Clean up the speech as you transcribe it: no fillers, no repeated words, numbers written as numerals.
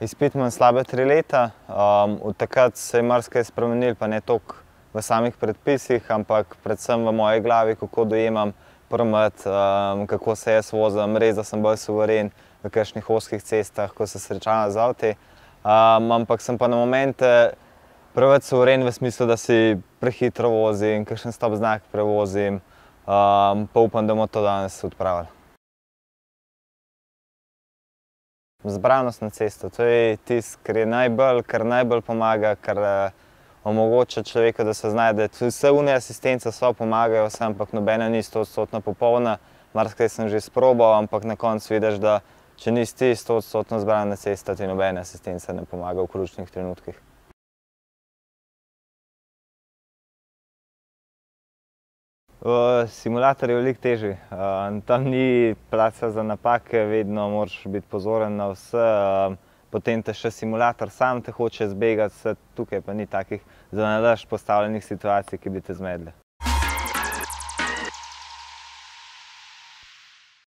Izpit imam slabe 3 leta, od takrat se je marsikaj spremenilo, pa ne toliko v samih predpisih, ampak predvsem v moji glavi, kako dojemam promet, kako se jaz vozim, res, da sem bolj suveren v kakšnih ozkih cestah, ko se srečavam z avti. Ampak sem pa na momente preveč suveren v smislu, da si prehitro vozim, kakšen stop znak prevozim, pa upam, da bomo to danes odpravili. Zbranost na cesto, to je tisto, kar najbolj pomaga, kar omogoča človeku, da se znajde. Vse one asistence so, pomagajo vse, ampak nobena ni 100% popolna. Marsikaj sem že sprobal, ampak na koncu vidiš, da če nisi ti 100% zbran na cesto, ti nobena asistenca ne pomaga v ključnih trenutkih. Simulator je veliko težji. Tam ni placa za napake, vedno moraš biti pozoren na vse. Potem te še simulator sam te hoče zbegati, tukaj pa ni takih za nalašč postavljenih situacij, ki bi te zmedle.